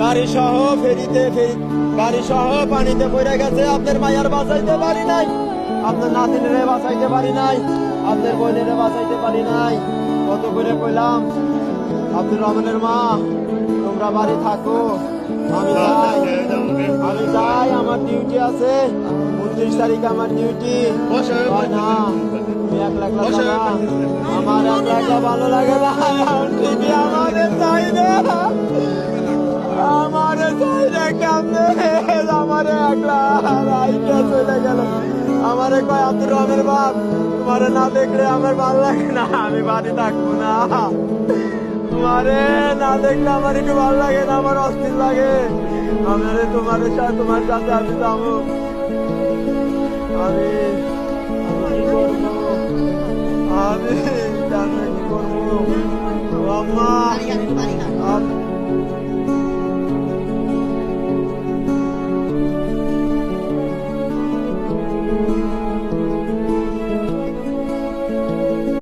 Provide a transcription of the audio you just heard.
গাড়ি সহ গাড়ি সহ পানিতে পড়ে গেছে। আপনার মায়ার বাঁচাইতে পারি নাই, আপনার নাতিনেরে বাঁচাইতে পারি নাই, আপনার বোনেরে বাঁচাইতে পারি নাই। কত করে কইলাম আব্দুর রহমানের মা তোমরা বাড়ি থাকো, আমি যাই, আমার ডিউটি আছে, 29 তারিখে আমার ডিউটি। না তুমি একলা একলা যাবা, আমার একলা একলা ভালো লাগে না, ঠিকই আমাদের চাই না, আমারে চাই না কেমনে, আমারে একলা রাইকে চলে গেল। আমারে কয় আব্দুর রহমানের বাপ তোমারে না দেখলে আমার ভালো লাগে না, আমি বাড়ি থাকবো না, তোমারে না দেখলে আমার একটু ভালো লাগে না, আমার অস্থির লাগে। আমারে তোমার সাথে আমি যাবো, আমি কি করবো, আমি জানি কি করবো। আম্মা